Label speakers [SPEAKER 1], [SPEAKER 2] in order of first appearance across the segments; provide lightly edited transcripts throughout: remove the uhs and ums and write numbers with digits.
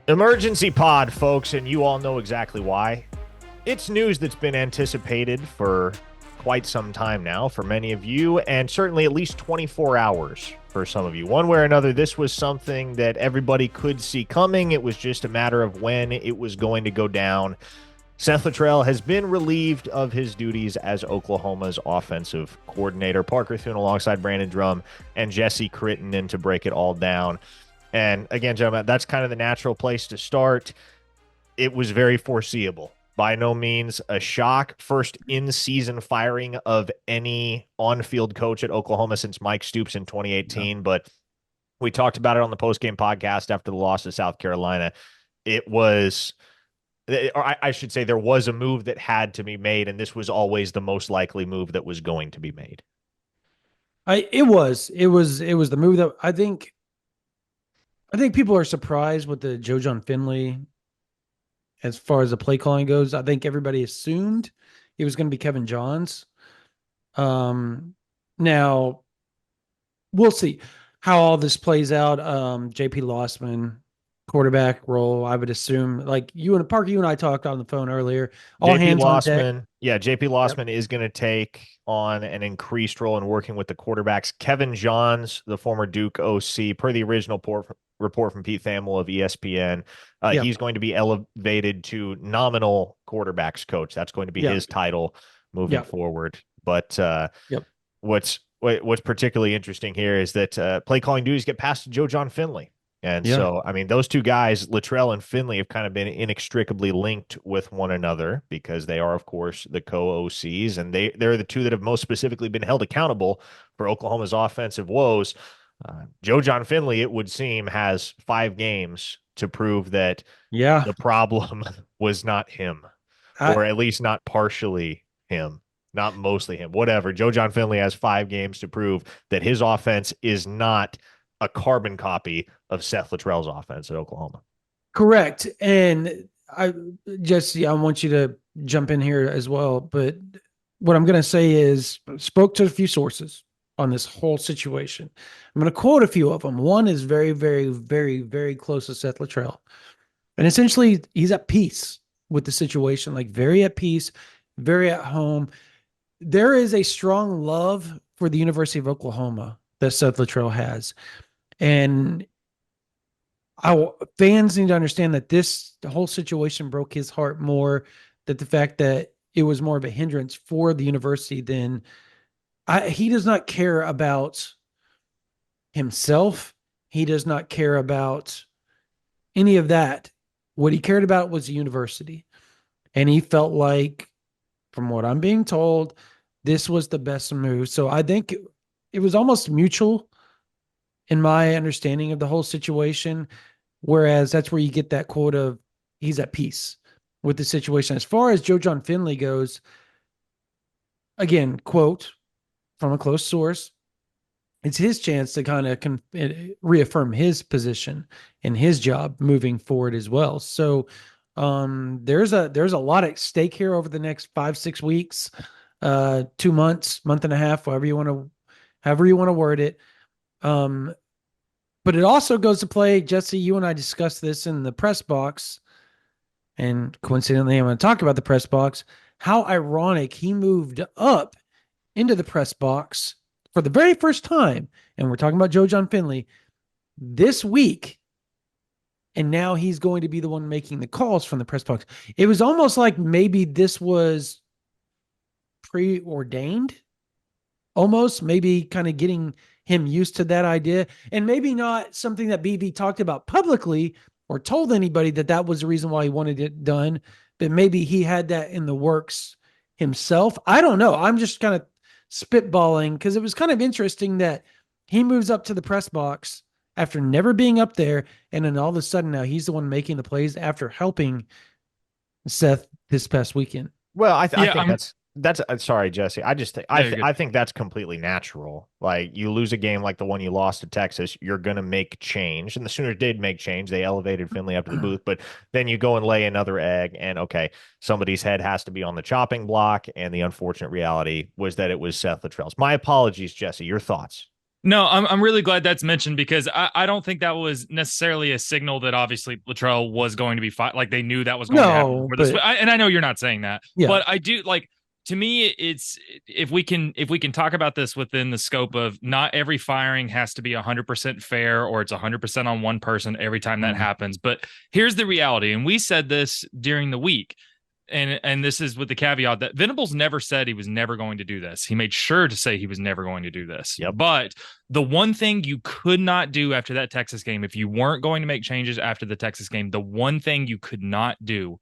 [SPEAKER 1] Emergency pod, folks, and you all know exactly why. It's news that's been anticipated for quite some time now for many of you, and certainly at least 24 hours for some of you. One way or another, this was something that everybody could see coming. It was just a matter of when it was going to go down. Seth Littrell has been relieved of his duties as Oklahoma's offensive coordinator. Parker Thune alongside Brandon Drum and Jesse Crittenden to break it all down. And again, gentlemen, that's kind of the natural place to start. It was very foreseeable. By no means a shock. First in-season firing of any on-field coach at Oklahoma since Mike Stoops in 2018. But we talked about it on the post-game podcast after the loss to South Carolina. It was, or I should say, there was a move that had to be made, and this was always the most likely move that was going to be made.
[SPEAKER 2] It was the move that I think people are surprised with the Joe John Finley as far as the play calling goes. I think everybody assumed it was going to be Kevin Johns. Now we'll see how all this plays out. JP Lossman, quarterback role, I would assume, like you and Parker, you and I talked on the phone earlier. All
[SPEAKER 1] JP
[SPEAKER 2] hands on deck.
[SPEAKER 1] Lossman, yeah, JP Lossman is going to take on an increased role in working with the quarterbacks. Kevin Johns, the former Duke OC, per the original report from Pete Thamel of ESPN, he's going to be elevated to nominal quarterbacks coach. That's going to be his title moving forward. But what's particularly interesting here is that play calling duties get passed to Joe John Finley. And so, I mean, those two guys, Littrell and Finley, have kind of been inextricably linked with one another because they are, of course, the co-OCs, and they're the two that have most specifically been held accountable for Oklahoma's offensive woes. Joe John Finley, it would seem, has 5 games to prove that the problem was not him, or at least not partially him, not mostly him, whatever. Joe John Finley has 5 games to prove that his offense is not a carbon copy of Seth Littrell's offense at Oklahoma.
[SPEAKER 2] Correct. And Jesse, I want you to jump in here as well. But what I'm going to say is, spoke to a few sources on this whole situation. I'm going to quote a few of them. One is very, very, very, very close to Seth Littrell. And essentially, he's at peace with the situation, like very at peace, very at home. There is a strong love for the University of Oklahoma that Seth Littrell has. And fans need to understand that the whole situation broke his heart more, that the fact that it was more of a hindrance for the university than he does not care about himself. He does not care about any of that. What he cared about was the university. And he felt like, from what I'm being told, this was the best move. So I think it was almost mutual in my understanding of the whole situation. Whereas that's where you get that quote of he's at peace with the situation. As far as Joe John Finley goes, again, quote from a close source, it's his chance to kind of reaffirm his position and his job moving forward as well. So there's a lot at stake here over the next 5-6 weeks, 2 months, month and a half, however you want to word it. But it also goes to play, Jesse, you and I discussed this in the press box, and coincidentally, I'm going to talk about the press box, how ironic he moved up into the press box for the very first time, and we're talking about Joe John Finley, this week, and now he's going to be the one making the calls from the press box. It was almost like maybe this was preordained, almost, maybe kind of getting him used to that idea, and maybe not something that BV talked about publicly or told anybody that was the reason why he wanted it done, but maybe he had that in the works himself. I don't know. I'm just kind of spitballing because it was kind of interesting that he moves up to the press box after never being up there, and then all of a sudden now he's the one making the plays after helping Seth this past weekend.
[SPEAKER 1] Well, I think that's sorry, Jesse. I think that's completely natural. Like, you lose a game like the one you lost to Texas, you're going to make change. And the Sooners did make change. They elevated Finley up to the booth, but then you go and lay another egg, and okay, somebody's head has to be on the chopping block. And the unfortunate reality was that it was Seth Littrell's. My apologies, Jesse. Your thoughts?
[SPEAKER 3] No, I'm really glad that's mentioned because I don't think that was necessarily a signal that obviously Littrell was going to be like they knew that was going to happen
[SPEAKER 2] No,
[SPEAKER 3] before this.
[SPEAKER 2] but
[SPEAKER 3] And I know you're not saying that,
[SPEAKER 2] yeah.
[SPEAKER 3] but I do like, to me it's, if we can talk about this within the scope of not every firing has to be 100% fair or it's 100% on one person every time that happens. But here's the reality, and we said this during the week, and this is with the caveat that Venables never said he was never going to do this. He made sure to say he was never going to do this.
[SPEAKER 1] Yep.
[SPEAKER 3] But the one thing you could not do after that Texas game, if you weren't going to make changes after the Texas game, the one thing you could not do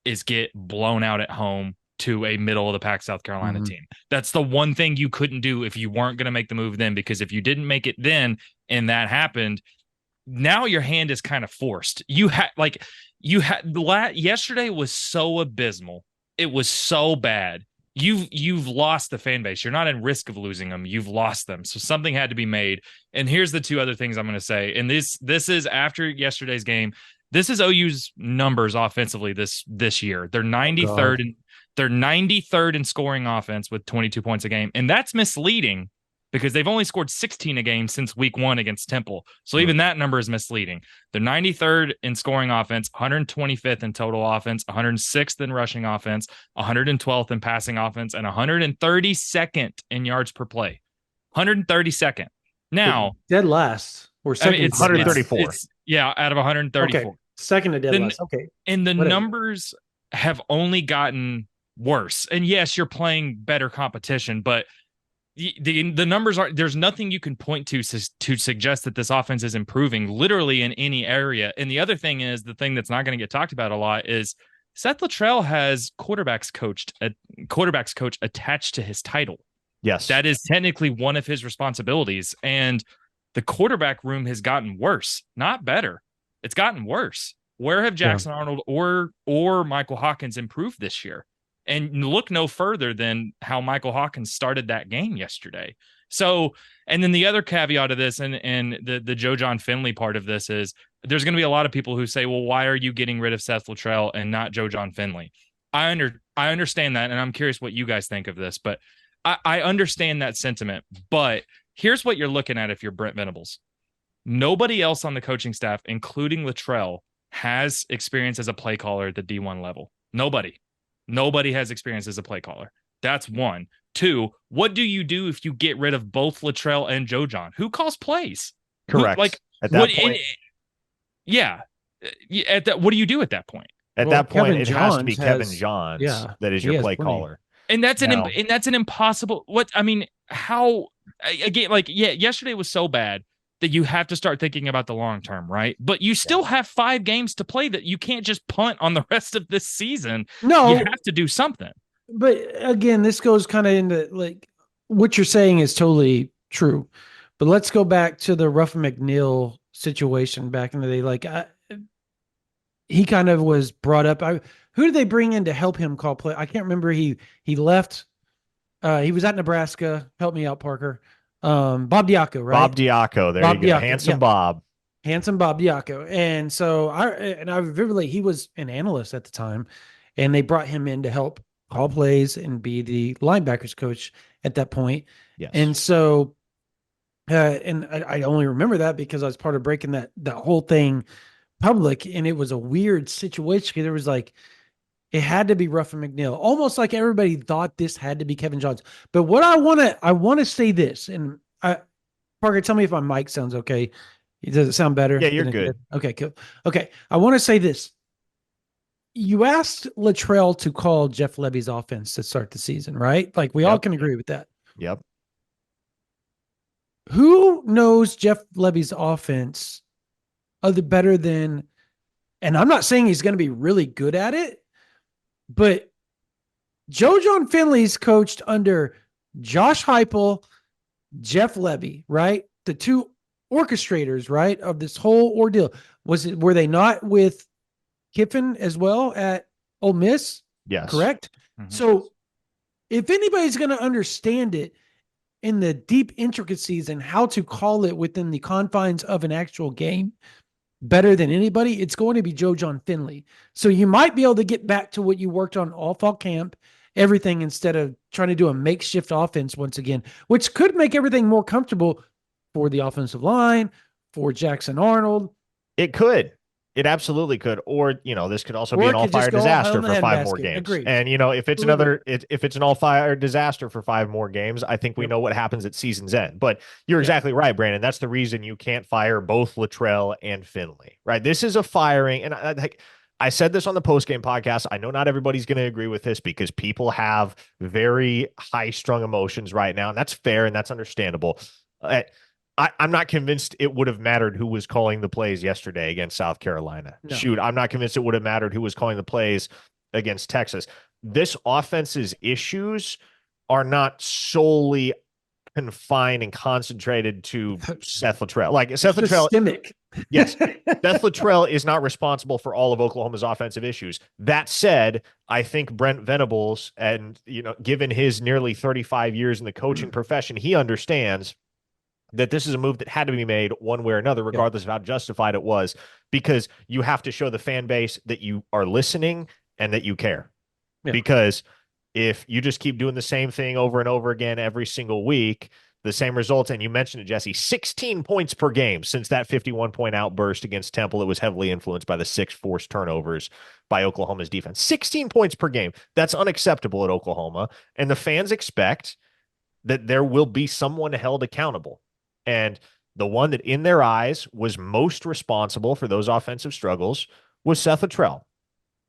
[SPEAKER 3] is get blown out at home to a middle of the pack South Carolina team. That's the one thing you couldn't do if you weren't going to make the move then, because if you didn't make it then and that happened, now your hand is kind of forced. Yesterday was so abysmal. It was so bad. You've lost the fan base. You're not in risk of losing them. You've lost them. So something had to be made. And here's the two other things I'm going to say. And this is after yesterday's game. This is OU's numbers offensively this year. They're 93rd and they're 93rd in scoring offense with 22 points a game. And that's misleading because they've only scored 16 a game since week 1 against Temple. So even that number is misleading. They're 93rd in scoring offense, 125th in total offense, 106th in rushing offense, 112th in passing offense, and 132nd in yards per play. 132nd. Now,
[SPEAKER 2] dead last or second.
[SPEAKER 1] It's 134.
[SPEAKER 3] Out of 134.
[SPEAKER 2] Okay. Second to dead last. Okay.
[SPEAKER 3] And the numbers have only gotten worse. And yes, you're playing better competition, but the numbers are, there's nothing you can point to suggest that this offense is improving literally in any area. And the other thing is, the thing that's not going to get talked about a lot is Seth Littrell has quarterbacks coach attached to his title.
[SPEAKER 1] Yes.
[SPEAKER 3] That is technically one of his responsibilities. And the quarterback room has gotten worse, not better. It's gotten worse. Where have Jackson Arnold or Michael Hawkins improved this year? And look no further than how Michael Hawkins started that game yesterday. So, and then the other caveat of this and the Joe John Finley part of this is there's going to be a lot of people who say, well, why are you getting rid of Seth Littrell and not Joe John Finley? I understand that, and I'm curious what you guys think of this, but I understand that sentiment. But here's what you're looking at if you're Brent Venables. Nobody else on the coaching staff, including Littrell, has experience as a play caller at the D1 level. Nobody has experience as a play caller. That's one. Two, what do you do if you get rid of both Littrell and Joe John? Who calls plays?
[SPEAKER 1] Correct. At that point.
[SPEAKER 3] What do you do at that point?
[SPEAKER 1] At that point, it has to be Kevin Johns that is your play caller.
[SPEAKER 3] And that's an impossible. What I mean, how again? Yesterday was so bad that you have to start thinking about the long term, right? But you still have 5 games to play that you can't just punt on the rest of this season. No, you have to do something.
[SPEAKER 2] But again, this goes kind of into what you're saying is totally true. But let's go back to the Ruffin McNeil situation back in the day. He kind of was brought up. Who did they bring in to help him call play? I can't remember. He left. He was at Nebraska. Help me out, Parker. Bob Diaco, right?
[SPEAKER 1] Bob Diaco. There you go. Handsome Bob.
[SPEAKER 2] Handsome Bob Diaco. And so I vividly, he was an analyst at the time, and they brought him in to help call plays and be the linebackers coach at that point.
[SPEAKER 1] Yes.
[SPEAKER 2] And so, and I only remember that because I was part of breaking that whole thing public, and it was a weird situation because there was it had to be Ruffin McNeil, almost like everybody thought this had to be Kevin Johns. But what I want to say this, and Parker, tell me if my mic sounds okay. Does it sound better?
[SPEAKER 1] Yeah, you're good.
[SPEAKER 2] Okay, cool. Okay, I want to say this. You asked Littrell to call Jeff Levy's offense to start the season, right? We all can agree with that.
[SPEAKER 1] Yep.
[SPEAKER 2] Who knows Jeff Levy's offense better than, and I'm not saying he's going to be really good at it, but Joe John Finley's coached under Josh Heupel, Jeff Levy, right? The two orchestrators, right, of this whole ordeal. Were they not with Kiffin as well at Ole Miss?
[SPEAKER 1] Yes.
[SPEAKER 2] Correct? Mm-hmm. So if anybody's going to understand it in the deep intricacies and how to call it within the confines of an actual game better than anybody, it's going to be Joe John Finley. So you might be able to get back to what you worked on all fall camp, everything, instead of trying to do a makeshift offense once again, which could make everything more comfortable for the offensive line, for Jackson Arnold.
[SPEAKER 1] It could. It absolutely could. Or, this could also be
[SPEAKER 2] Or
[SPEAKER 1] an
[SPEAKER 2] it could
[SPEAKER 1] all-fire
[SPEAKER 2] just go all hell
[SPEAKER 1] disaster
[SPEAKER 2] in the
[SPEAKER 1] for 5 more
[SPEAKER 2] handbasket.
[SPEAKER 1] games.
[SPEAKER 2] Agreed.
[SPEAKER 1] And, if it's an all-fire disaster for 5 more games, I think we know what happens at season's end. But you're exactly right, Brandon. That's the reason you can't fire both Littrell and Finley, right? This is a firing. And I said this on the postgame podcast. I know not everybody's going to agree with this because people have very high-strung emotions right now. And that's fair and that's understandable. I'm not convinced it would have mattered who was calling the plays yesterday against South Carolina. No. Shoot, I'm not convinced it would have mattered who was calling the plays against Texas. This offense's issues are not solely confined and concentrated to Seth Littrell. Like Seth Littrell,
[SPEAKER 2] systemic.
[SPEAKER 1] Yes, Seth Littrell is not responsible for all of Oklahoma's offensive issues. That said, I think Brent Venables, and given his nearly 35 years in the coaching profession, he understands that this is a move that had to be made one way or another, regardless of how justified it was, because you have to show the fan base that you are listening and that you care. Yeah. Because if you just keep doing the same thing over and over again every single week, the same results, and you mentioned it, Jesse, 16 points per game since that 51-point outburst against Temple. It was heavily influenced by the 6 forced turnovers by Oklahoma's defense. 16 points per game. That's unacceptable at Oklahoma, and the fans expect that there will be someone held accountable. And the one that in their eyes was most responsible for those offensive struggles was Seth Littrell.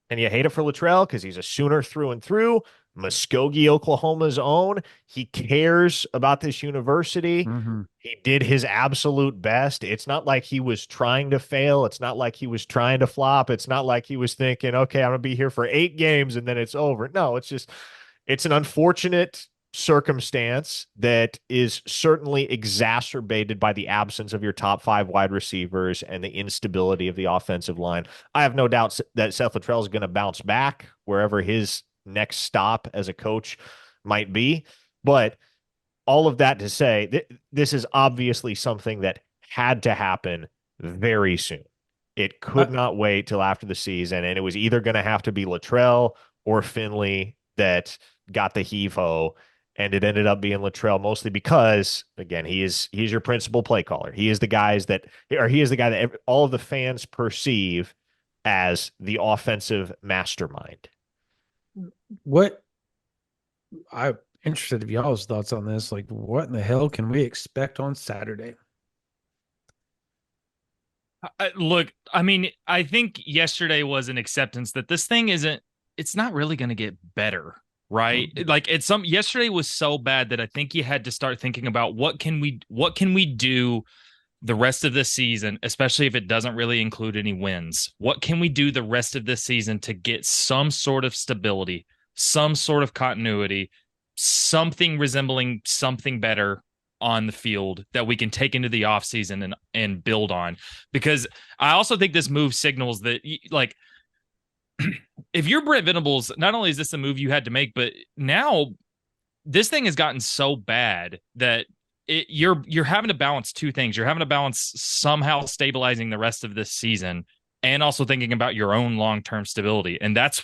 [SPEAKER 1] And you hate it for Littrell because he's a Sooner through and through, Muskogee, Oklahoma's own. He cares about this university. Mm-hmm. He did his absolute best. It's not like he was trying to fail. It's not like he was trying to flop. It's not like he was thinking, okay, I'm going to be here for 8 games and then it's over. No, it's an unfortunate circumstance that is certainly exacerbated by the absence of your top 5 wide receivers and the instability of the offensive line. I have no doubt that Seth Littrell is going to bounce back wherever his next stop as a coach might be. But all of that to say, this is obviously something that had to happen very soon. It could not wait till after the season, and it was either going to have to be Littrell or Finley that got the heave-ho. And it ended up being Littrell mostly because, again, he's your principal play caller. He is the guy that all of the fans perceive as the offensive mastermind.
[SPEAKER 2] I'm interested in y'all's thoughts on this. Like, what in the hell can we expect on Saturday?
[SPEAKER 3] Look, I mean, I think yesterday was an acceptance that this thing it's not really going to get better. Right. Like yesterday was so bad that I think you had to start thinking about what can we do the rest of this season, especially if it doesn't really include any wins. What can we do the rest of this season to get some sort of stability, some sort of continuity, something resembling something better on the field that we can take into the offseason and build on? Because I also think this move signals that, like, if you're Brent Venables, not only is this a move you had to make, but now this thing has gotten so bad that you're having to balance 2 things. You're having to balance somehow stabilizing the rest of this season and also thinking about your own long-term stability. And that's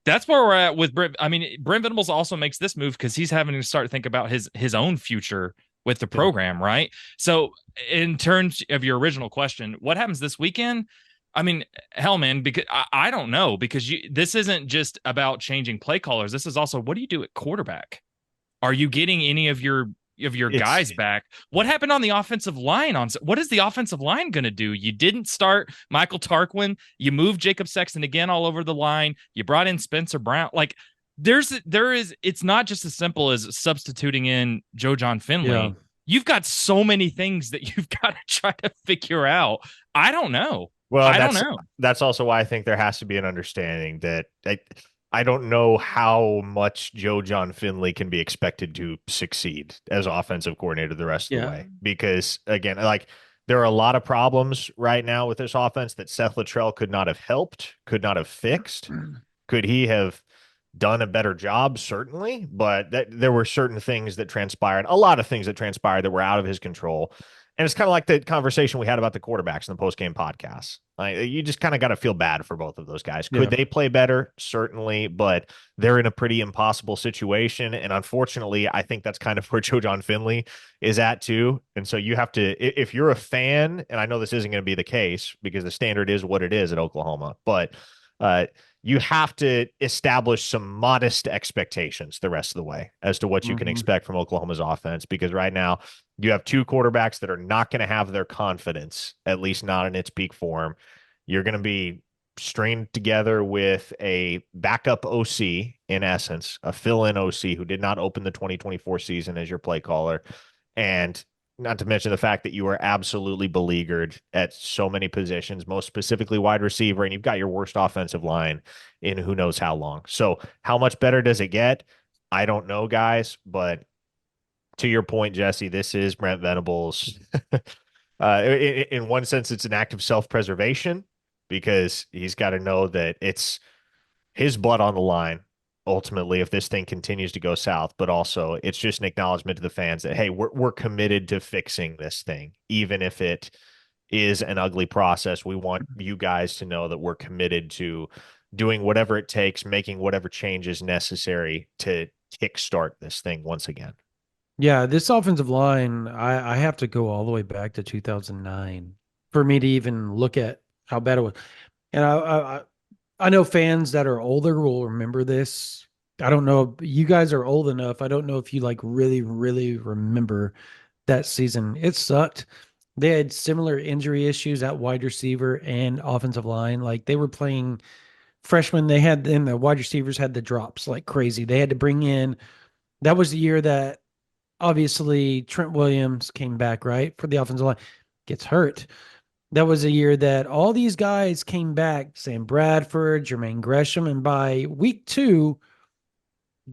[SPEAKER 3] where we're at with Brent. I mean, Brent Venables also makes this move because he's having to start to think about his own future with the program, right? So in terms of your original question, what happens this weekend? I mean, hell, man, because I don't know, because this isn't just about changing play callers. This is also, what do you do at quarterback? Are you getting any of your guys back? What happened on the offensive line? What is the offensive line going to do? You didn't start Michael Tarquin. You moved Jacob Sexton again all over the line. You brought in Spencer Brown. Like it's not just as simple as substituting in Joe John Finley. Yeah. You've got so many things that you've got to try to figure out. I don't know.
[SPEAKER 1] Well, I don't know. That's also why I think there has to be an understanding that I don't know how much Joe John Finley can be expected to succeed as offensive coordinator the rest of the way. Because, again, like, there are a lot of problems right now with this offense that Seth Littrell could not have helped, could not have fixed. Could he have done a better job? Certainly. But there were certain things that transpired, a lot of things that transpired that were out of his control. And it's kind of like the conversation we had about the quarterbacks in the post-game podcast. You just kind of got to feel bad for both of those guys. Could they play better? Certainly, but they're in a pretty impossible situation. And unfortunately, I think that's kind of where Joe John Finley is at too. And so you have to, if you're a fan, and I know this isn't going to be the case because the standard is what it is at Oklahoma, but you have to establish some modest expectations the rest of the way as to what you can expect from Oklahoma's offense, because right now you have two quarterbacks that are not going to have their confidence, at least not in its peak form. You're going to be strained together with a backup OC, in essence, a fill-in OC who did not open the 2024 season as your play caller. And not to mention the fact that you are absolutely beleaguered at so many positions, most specifically wide receiver, and you've got your worst offensive line in who knows how long. So how much better does it get? I don't know, guys, but to your point, Jesse, this is Brent Venables. In one sense, it's an act of self-preservation because he's got to know that it's his blood on the line ultimately if this thing continues to go south, but also it's just an acknowledgement to the fans that, hey, we're committed to fixing this thing, even if it is an ugly process. We want you guys to know that we're committed to doing whatever it takes, making whatever changes necessary to kickstart this thing once again.
[SPEAKER 2] Yeah, this offensive line, I have to go all the way back to 2009 for me to even look at how bad it was. And I know fans that are older will remember this. I don't know. You guys are old enough. I don't know if you like really, really remember that season. It sucked. They had similar injury issues at wide receiver and offensive line. Like they were playing freshmen. They had, and the wide receivers had the drops like crazy. They had to bring in, that was the year that obviously Trent Williams came back, right? For the offensive line, gets hurt. That was a year that all these guys came back, Sam Bradford, Jermaine Gresham, and by week 2,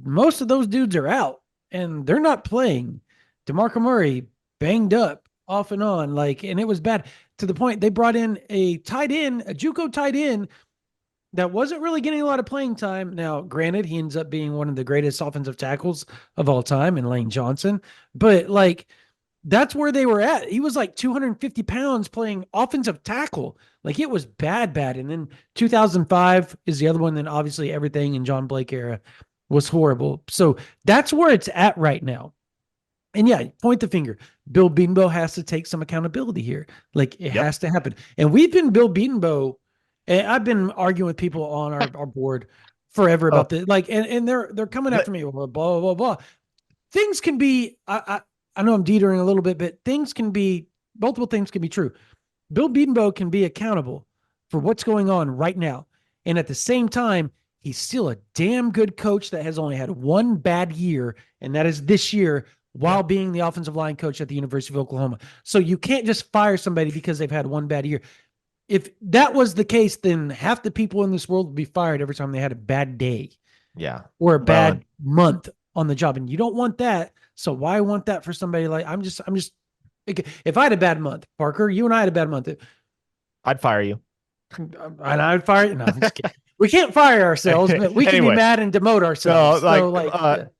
[SPEAKER 2] most of those dudes are out and they're not playing. DeMarco Murray banged up off and on, and it was bad to the point they brought in a tight end, a JUCO tight end that wasn't really getting a lot of playing time. Now, granted, he ends up being one of the greatest offensive tackles of all time in Lane Johnson, but that's where they were at. He was like 250 pounds playing offensive tackle. Like it was bad. And then 2005 is the other one. Then obviously everything in John Blake era was horrible. So that's where it's at right now. And yeah, point the finger. Bill Bedenbaugh has to take some accountability here. It has to happen. And we've been Bill Bedenbaugh, and I've been arguing with people on our board forever about this. And they're coming after me, blah, blah, blah, blah. Things can be, I know I'm teetering a little bit, but multiple things can be true. Bill Bedenbaugh can be accountable for what's going on right now. And at the same time, he's still a damn good coach that has only had one bad year, and that is this year, while being the offensive line coach at the University of Oklahoma. So you can't just fire somebody because they've had one bad year. If that was the case, then half the people in this world would be fired every time they had a bad day.
[SPEAKER 1] Yeah.
[SPEAKER 2] Or a bad month on the job. And you don't want that. So why want that for somebody I'm just, if I had a bad month, Parker, you and I had a bad month,
[SPEAKER 1] I'd fire you.
[SPEAKER 2] And I would fire you. No, I'm just kidding. We can't fire ourselves, but we can be mad and demote ourselves.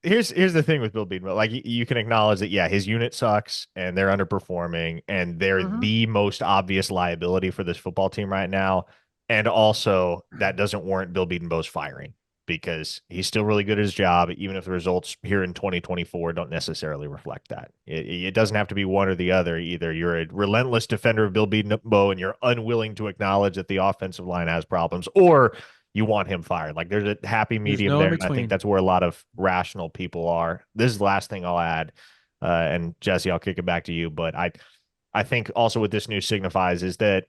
[SPEAKER 1] Here's the thing with Bill Bedenbaugh. You can acknowledge that, his unit sucks and they're underperforming and they're the most obvious liability for this football team right now. And also that doesn't warrant Bill Bedenbaugh's firing, because he's still really good at his job, even if the results here in 2024 don't necessarily reflect that. It doesn't have to be one or the other. Either you're a relentless defender of Bill Bedenbaugh and you're unwilling to acknowledge that the offensive line has problems, or you want him fired. There's a happy medium there. And I think that's where a lot of rational people are. This is the last thing I'll add. And Jesse, I'll kick it back to you. But I think also what this news signifies is that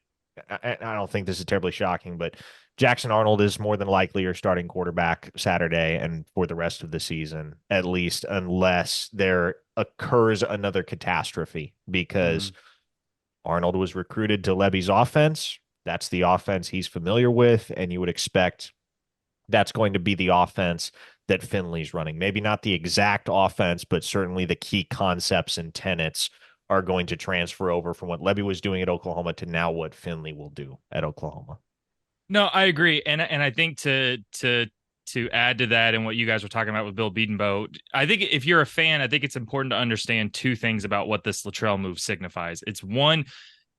[SPEAKER 1] I don't think this is terribly shocking, but Jackson Arnold is more than likely your starting quarterback Saturday and for the rest of the season, at least, unless there occurs another catastrophe, because Arnold was recruited to Levy's offense. That's the offense he's familiar with, and you would expect that's going to be the offense that Finley's running. Maybe not the exact offense, but certainly the key concepts and tenets are going to transfer over from what Levy was doing at Oklahoma to now what Finley will do at Oklahoma.
[SPEAKER 3] No, I agree. And I think to to add to that and what you guys were talking about with Bill Bedenbaugh, I think if you're a fan, I think it's important to understand two things about what this Littrell move signifies. It's one,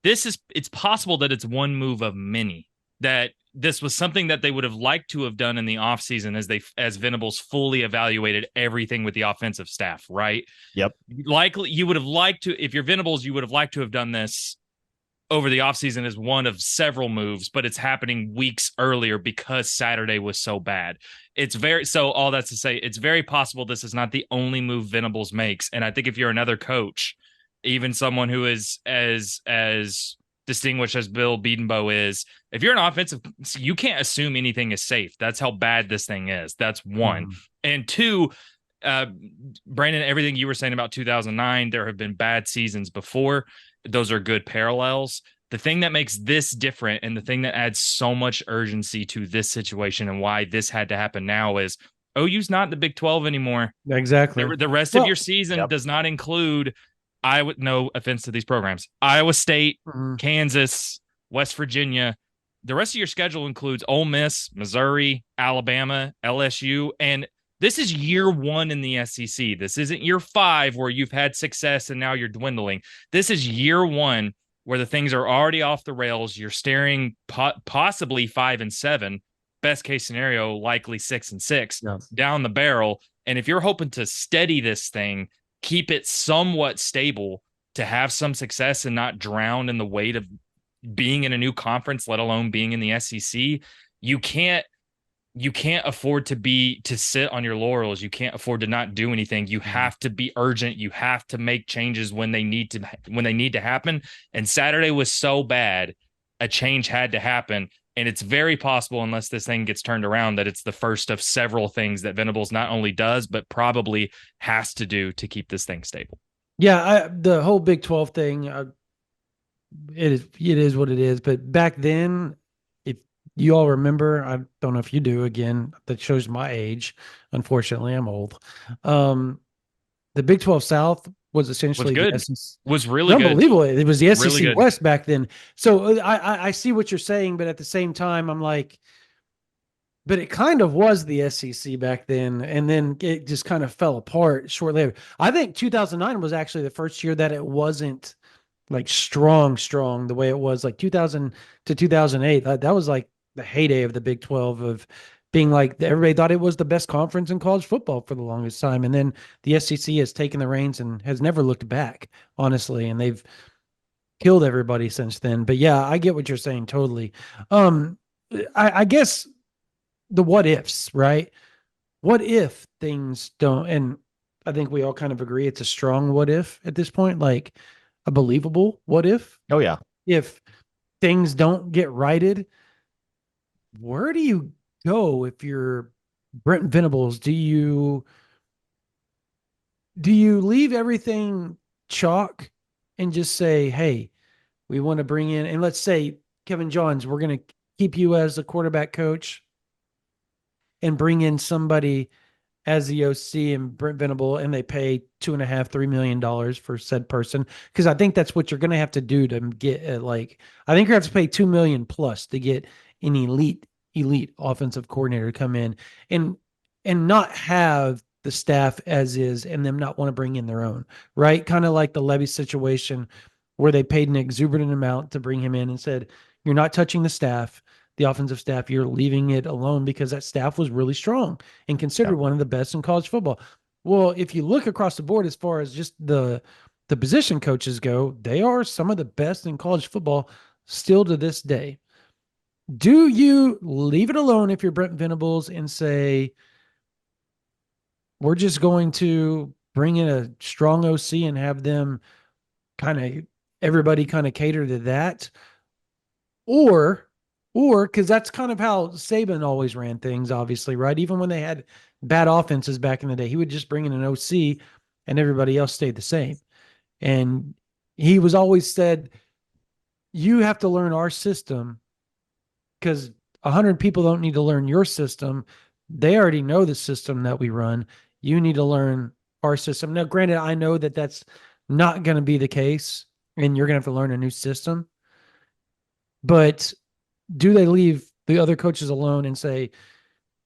[SPEAKER 3] it's possible that it's one move of many, that this was something that they would have liked to have done in the offseason as Venables fully evaluated everything with the offensive staff, right?
[SPEAKER 1] Yep.
[SPEAKER 3] Likely you would have liked to, if you're Venables, you would have liked to have done this over the offseason as one of several moves, but it's happening weeks earlier because Saturday was so bad. All that's to say, it's very possible this is not the only move Venables makes. And I think if you're another coach, even someone who is as distinguished as Bill Bedenbaugh is, if you're an offensive, you can't assume anything is safe. That's how bad this thing is. That's one. And two, Brandon, everything you were saying about 2009, there have been bad seasons before. Those are good parallels. The thing that makes this different and the thing that adds so much urgency to this situation and why this had to happen now is OU's not in the Big 12 anymore.
[SPEAKER 2] Exactly.
[SPEAKER 3] The rest of your season does not include, no offense to these programs, Iowa State, Kansas, West Virginia. The rest of your schedule includes Ole Miss, Missouri, Alabama, LSU, and this is year one in the SEC. This isn't year 5 where you've had success and now you're dwindling. This is year one where the things are already off the rails. You're staring possibly 5-7, best case scenario, likely 6-6 down the barrel. And if you're hoping to steady this thing, keep it somewhat stable to have some success and not drown in the weight of being in a new conference, let alone being in the SEC, you can't afford to sit on your laurels. You can't afford to not do anything. You have to be urgent. You have to make changes when they need to happen. And Saturday was so bad, a change had to happen. And it's very possible, unless this thing gets turned around, that it's the first of several things that Venables not only does, but probably has to do to keep this thing stable.
[SPEAKER 2] Yeah, the whole Big 12 thing, it is what it is. But back then, you all remember, I don't know if you do, again, that shows my age. Unfortunately, I'm old. The Big 12 South was essentially
[SPEAKER 3] good.
[SPEAKER 2] SEC.
[SPEAKER 3] Was really
[SPEAKER 2] unbelievable.
[SPEAKER 3] Good.
[SPEAKER 2] It was the SEC really West back then. So I see what you're saying, but at the same time, I'm like, but it kind of was the SEC back then, and then it just kind of fell apart shortly later. I think 2009 was actually the first year that it wasn't like strong the way it was like 2000 to 2008. That was like the heyday of the Big 12, of being like, everybody thought it was the best conference in college football for the longest time. And then the SEC has taken the reins and has never looked back, honestly. And they've killed everybody since then. But yeah, I get what you're saying. Totally. I guess the what ifs, right? What if things don't, and I think we all kind of agree it's a strong what if at this point, like a believable what if.
[SPEAKER 1] Oh yeah.
[SPEAKER 2] If things don't get righted, where do you go if you're Brent Venables? Do you leave everything chalk and just say, hey, we want to bring in, and let's say Kevin Johns, we're going to keep you as the quarterback coach and bring in somebody as the OC and Brent Venable, and they pay $2.5-3 million for said person? Because I think that's what you're going to have to do to get I think you're going to have to pay $2 million plus to get an elite offensive coordinator to come in and not have the staff as is and them not want to bring in their own, right? Kind of like the Levy situation where they paid an exuberant amount to bring him in and said, you're not touching the staff, the offensive staff, you're leaving it alone, because that staff was really strong and considered one of the best in college football. Well, if you look across the board, as far as just the position coaches go, they are some of the best in college football still to this day. Do you leave it alone if you're Brent Venables and say, we're just going to bring in a strong OC and have them everybody cater to that? Or because that's kind of how Saban always ran things, obviously, right? Even when they had bad offenses back in the day, he would just bring in an OC and everybody else stayed the same. And he was always said, you have to learn our system, because 100 people don't need to learn your system. They already know the system that we run. You need to learn our system. Now, granted, I know that that's not going to be the case, and you're going to have to learn a new system. But do they leave the other coaches alone and say,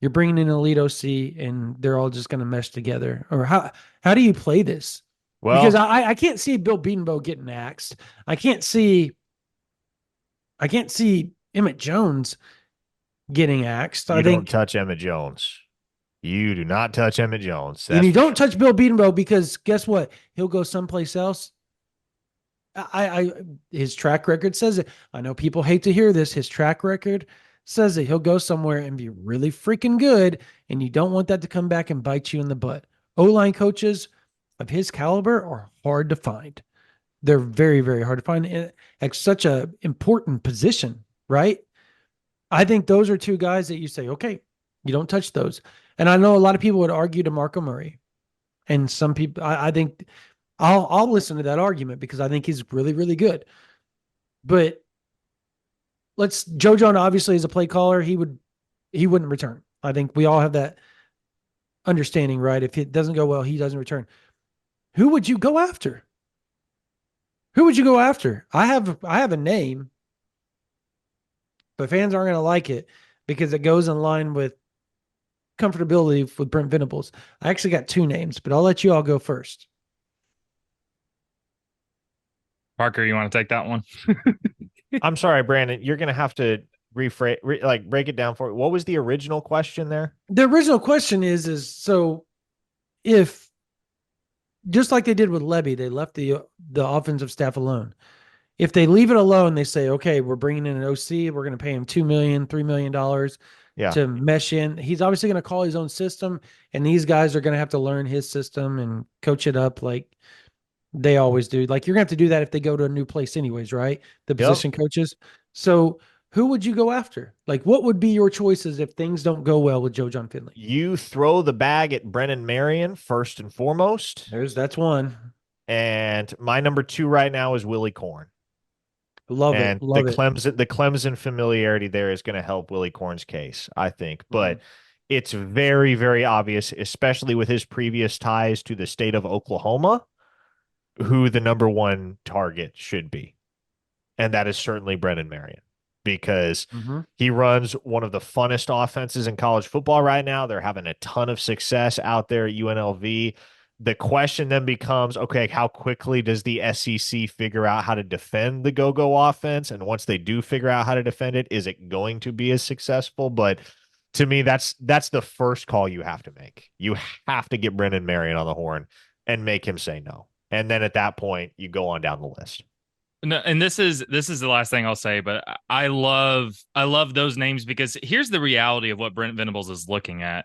[SPEAKER 2] You're bringing in an elite OC, and they're all just going to mesh together. Or how do you play this? Because
[SPEAKER 1] Well,
[SPEAKER 2] I can't see Bill Bedenbaugh getting axed. I can't see Emmett Jones getting axed. I
[SPEAKER 1] you don't
[SPEAKER 2] think,
[SPEAKER 1] touch Emmett Jones. You do not touch Emmett Jones.
[SPEAKER 2] and
[SPEAKER 1] That's
[SPEAKER 2] you
[SPEAKER 1] for
[SPEAKER 2] don't
[SPEAKER 1] sure.
[SPEAKER 2] touch Bill Bedenbaugh because guess what? He'll go someplace else. His track record says it. I know people hate to hear this. His track record says that he'll go somewhere and be really freaking good, and you don't want that to come back and bite you in the butt. O-line coaches of his caliber are hard to find. They're very, very hard to find at such a important position, right? I think those are two guys that you say, okay, you don't touch those. And I know a lot of people would argue to Marco Murray, and some people, I think I'll listen to that argument because I think he's really, really good. But Joe John obviously is a play caller. He wouldn't return. I think we all have that understanding, right? If it doesn't go well, he doesn't return. Who would you go after? Who would you go after? I have a name, but fans aren't going to like it because it goes in line with comfortability with Brent Venables. I actually got two names, but I'll let you all go first.
[SPEAKER 3] Parker, you want to take that one?
[SPEAKER 1] I'm sorry, Brandon. You're going to have to rephrase, break it down for me. What was the original question there?
[SPEAKER 2] The original question is so if just like they did with Levy, they left the offensive staff alone. If they leave it alone, they say, okay, we're bringing in an OC. We're going to pay him $2 million, $3 million to mesh in. He's obviously going to call his own system, and these guys are going to have to learn his system and coach it up like they always do. Like you're going to have to do that if they go to a new place anyways, right? The position coaches. So who would you go after? Like what would be your choices if things don't go well with Joe John Finley?
[SPEAKER 1] You throw the bag at Brennan Marion first and foremost.
[SPEAKER 2] That's one.
[SPEAKER 1] And my number 2 right now is Willie Corn.
[SPEAKER 2] Love
[SPEAKER 1] and
[SPEAKER 2] it. Love
[SPEAKER 1] the Clemson familiarity there is going to help Willie Corn's case, I think. But it's very, very obvious, especially with his previous ties to the state of Oklahoma, who the number 1 target should be. And that is certainly Brennan Marion, because he runs one of the funnest offenses in college football right now. They're having a ton of success out there at UNLV. The question then becomes, okay, how quickly does the SEC figure out how to defend the go-go offense? And once they do figure out how to defend it, is it going to be as successful? But to me, that's the first call you have to make. You have to get Brennan Marion on the horn and make him say no. And then at that point, you go on down the list.
[SPEAKER 3] No, and this is the last thing I'll say, but I love those names because here's the reality of what Brent Venables is looking at.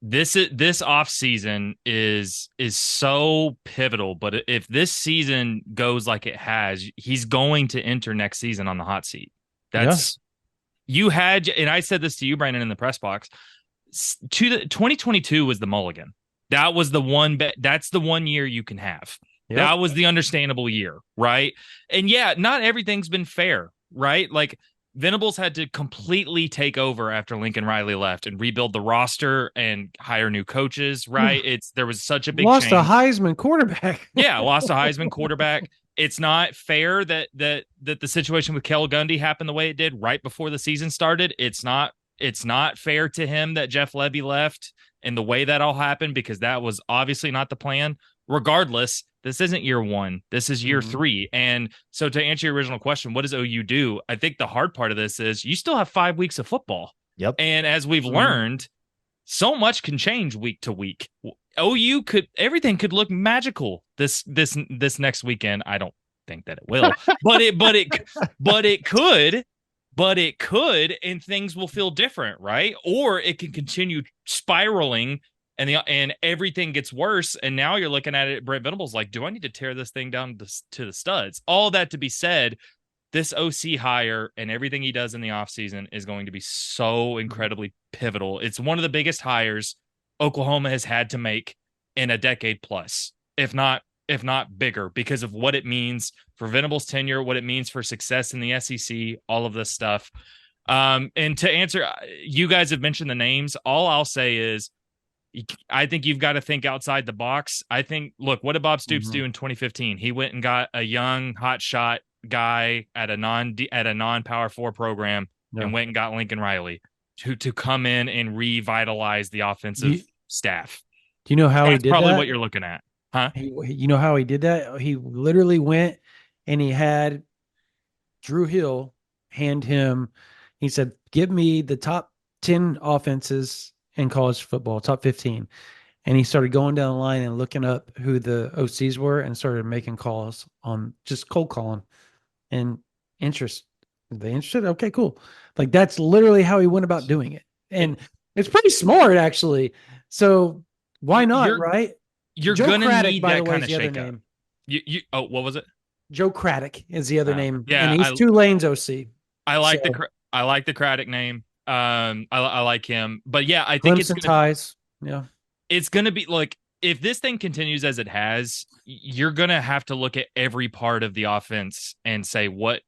[SPEAKER 3] This off season is so pivotal, but if this season goes like it has, he's going to enter next season on the hot seat. You had, and I said this to you, Brandon, in the press box. 2022 was the mulligan. That was the one bet. That's the 1 year you can have. That was the understandable year, right? And yeah, not everything's been fair, right? Like Venables had to completely take over after Lincoln Riley left and rebuild the roster and hire new coaches, right? There was such a big
[SPEAKER 2] lost
[SPEAKER 3] change.
[SPEAKER 2] A Heisman quarterback.
[SPEAKER 3] Lost a Heisman quarterback. It's not fair that the situation with Kel Gundy happened the way it did right before the season started. It's not fair to him that Jeff Levy left and the way that all happened, because that was obviously not the plan. Regardless, this isn't year 1. This is year 3. And so to answer your original question, what does OU do? I think the hard part of this is you still have 5 weeks of football.
[SPEAKER 1] Yep.
[SPEAKER 3] And as we've learned, so much can change week to week. Everything could look magical this next weekend. I don't think that it will, but it could, and things will feel different, right? Or it can continue spiraling and everything gets worse. And now you're looking at it, Brent Venables like, do I need to tear this thing down to the studs? All that to be said, this OC hire and everything he does in the offseason is going to be so incredibly pivotal. It's one of the biggest hires Oklahoma has had to make in a decade plus, if not bigger, because of what it means for Venables' tenure, what it means for success in the SEC, all of this stuff. And to answer, you guys have mentioned the names. All I'll say is, I think you've got to think outside the box. I think, look, what did Bob Stoops do in 2015? He went and got a young hotshot guy at a non-Power 4 program and went and got Lincoln Riley. to come in and revitalize the offensive staff.
[SPEAKER 2] Do you know how he
[SPEAKER 3] That's
[SPEAKER 2] did
[SPEAKER 3] probably
[SPEAKER 2] that?
[SPEAKER 3] what you're looking at, huh?
[SPEAKER 2] You know how he did that? He literally went and he had Drew Hill hand him. He said, "Give me the top 10 offenses in college football, top 15." And he started going down the line and looking up who the OCs were and started making calls on just cold calling and interest. Are they interested? Okay, cool. Like that's literally how he went about doing it. And it's pretty smart, actually. So why not, right?
[SPEAKER 3] You're
[SPEAKER 2] Joe
[SPEAKER 3] gonna
[SPEAKER 2] Craddock,
[SPEAKER 3] need
[SPEAKER 2] by the
[SPEAKER 3] that
[SPEAKER 2] way,
[SPEAKER 3] kind
[SPEAKER 2] is
[SPEAKER 3] of
[SPEAKER 2] the other
[SPEAKER 3] shakeup.
[SPEAKER 2] name.
[SPEAKER 3] Oh, what was it?
[SPEAKER 2] Joe Craddock is the other name, and
[SPEAKER 3] Yeah,
[SPEAKER 2] he's Tulane's OC.
[SPEAKER 3] I like the Craddock name. I like him, but yeah, I think
[SPEAKER 2] Clemson ties. Yeah,
[SPEAKER 3] it's gonna be like if this thing continues as it has, you're gonna have to look at every part of the offense and say what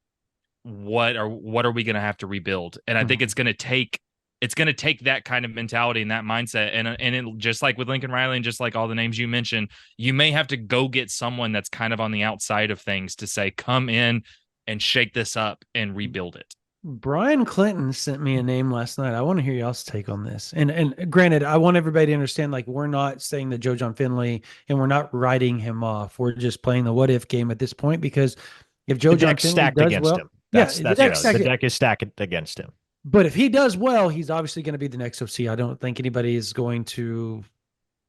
[SPEAKER 3] are we gonna have to rebuild? And I think it's gonna take that kind of mentality and that mindset, and it, just like with Lincoln Riley and just like all the names you mentioned, you may have to go get someone that's kind of on the outside of things to say, come in and shake this up and rebuild it.
[SPEAKER 2] Brian Clinton sent me a name last night. I want to hear y'all's take on this. And granted, I want everybody to understand, like, we're not saying that Joe John Finley and we're not writing him off. We're just playing the what if game at this point, because if Joe John Finley does well,
[SPEAKER 1] him. The deck is stacked against him.
[SPEAKER 2] But if he does well, he's obviously going to be the next OC. I don't think anybody is going to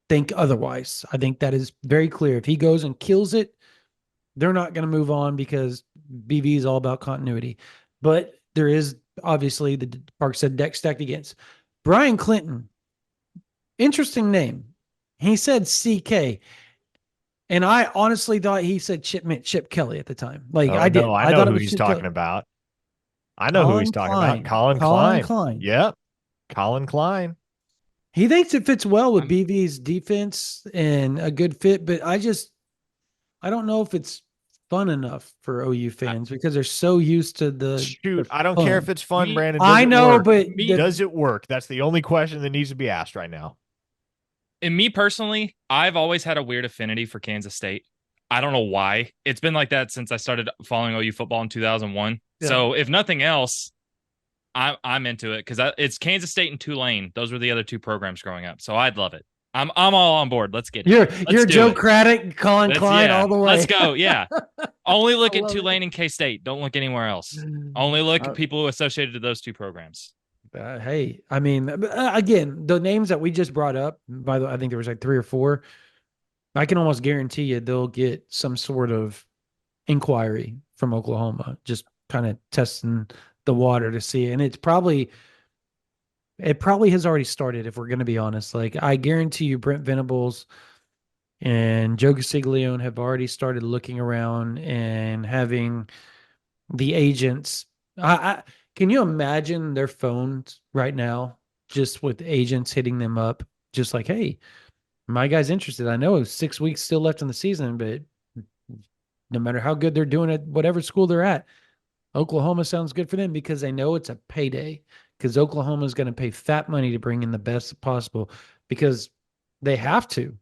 [SPEAKER 2] think otherwise. I think that is very clear. If he goes and kills it, they're not going to move on because BV is all about continuity. But there is obviously, the Park said, deck stacked against. Brian Clinton, interesting name. He said CK. And I honestly thought he said Chip Kelly at the time. Like I did.
[SPEAKER 1] No, I know
[SPEAKER 2] thought
[SPEAKER 1] who
[SPEAKER 2] it was
[SPEAKER 1] he's
[SPEAKER 2] Chip
[SPEAKER 1] talking
[SPEAKER 2] Kelly.
[SPEAKER 1] about. I know who he's talking about. Colin Klein. Yep. Colin Klein.
[SPEAKER 2] He thinks it fits well with BV's defense and a good fit, but I don't know if it's fun enough for OU fans because they're so used to the
[SPEAKER 1] I don't care if it's fun, Brandon.
[SPEAKER 2] I know, but
[SPEAKER 1] does it work? That's the only question that needs to be asked right now.
[SPEAKER 3] And me personally, I've always had a weird affinity for Kansas State. I don't know why. It's been like that since I started following OU football in 2001. Yeah. So if nothing else, I'm into it because it's Kansas State and Tulane. Those were the other two programs growing up. So I'd love it. I'm all on board. Let's get
[SPEAKER 2] it. You're Joe Craddock, Colin Klein, all the way.
[SPEAKER 3] Let's go. Yeah. Only look at Tulane and K-State. Don't look anywhere else. Only look at people who associated to those two programs.
[SPEAKER 2] Hey, I mean, again, the names that we just brought up, by the way, I think there was like 3 or 4. I can almost guarantee you they'll get some sort of inquiry from Oklahoma, just kind of testing the water to see. And it probably has already started, if we're going to be honest. Like, I guarantee you Brent Venables and Joe Castiglione have already started looking around and having the agents. Can you imagine their phones right now just with agents hitting them up, just like, hey, my guy's interested. I know 6 weeks still left in the season, but no matter how good they're doing at whatever school they're at, Oklahoma sounds good for them because they know it's a payday, because Oklahoma is going to pay fat money to bring in the best possible because they have to.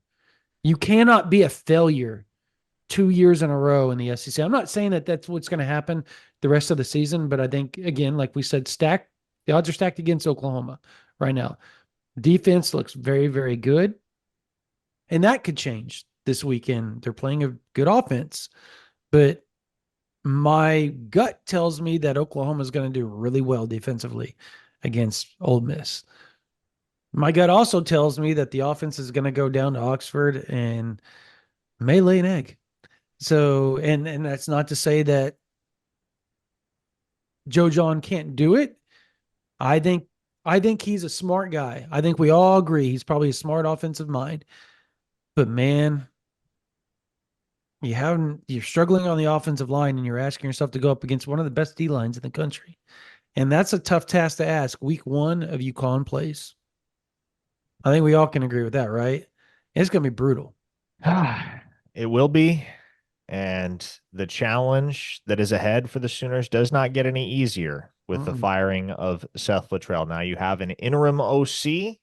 [SPEAKER 2] You cannot be a failure 2 years in a row in the SEC. I'm not saying that that's what's going to happen the rest of the season, but I think, again, like we said, the odds are stacked against Oklahoma right now. Defense looks very, very good. And that could change this weekend. They're playing a good offense, but my gut tells me that Oklahoma is going to do really well defensively against Ole Miss. My gut also tells me that the offense is going to go down to Oxford and may lay an egg. So, and that's not to say that Joe John can't do it. I think he's a smart guy. I think we all agree he's probably a smart offensive mind. But man, you're struggling on the offensive line and you're asking yourself to go up against one of the best D lines in the country. And that's a tough task to ask week 1 of UConn plays. I think we all can agree with that, right? It's going to be brutal.
[SPEAKER 1] It will be. And the challenge that is ahead for the Sooners does not get any easier with the firing of Seth Littrell. Now you have an interim OC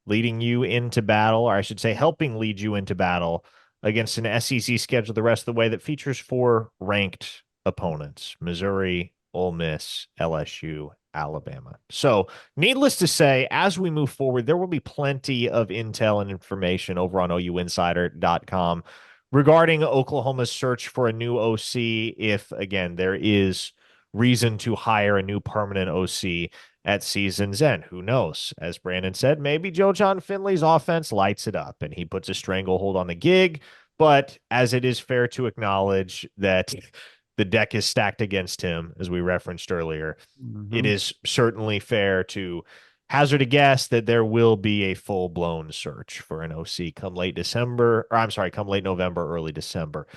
[SPEAKER 1] leading you into battle, or I should say helping lead you into battle against an SEC schedule the rest of the way that features 4 ranked opponents: Missouri, Ole Miss, LSU, Alabama. So, needless to say, as we move forward, there will be plenty of intel and information over on OUinsider.com regarding Oklahoma's search for a new OC. If, again, there is reason to hire a new permanent OC at season's end, who knows? As Brandon said, maybe Joe John Finley's offense lights it up and he puts a stranglehold on the gig. But as it is fair to acknowledge that the deck is stacked against him, as we referenced earlier, it is certainly fair to hazard a guess that there will be a full-blown search for an OC come late December, or I'm sorry, come late November, early December.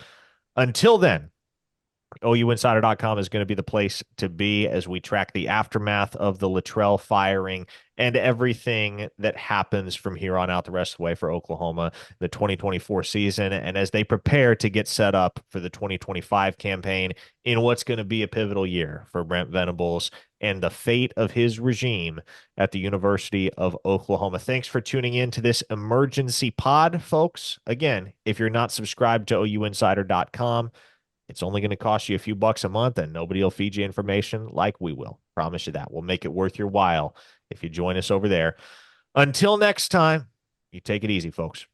[SPEAKER 1] Until then, OUinsider.com is going to be the place to be as we track the aftermath of the Littrell firing and everything that happens from here on out the rest of the way for Oklahoma, the 2024 season, and as they prepare to get set up for the 2025 campaign in what's going to be a pivotal year for Brent Venables and the fate of his regime at the University of Oklahoma. Thanks for tuning in to this emergency pod, folks. Again, if you're not subscribed to OUinsider.com, it's only going to cost you a few bucks a month, and nobody will feed you information like we will. Promise you that. We'll make it worth your while if you join us over there. Until next time, you take it easy, folks.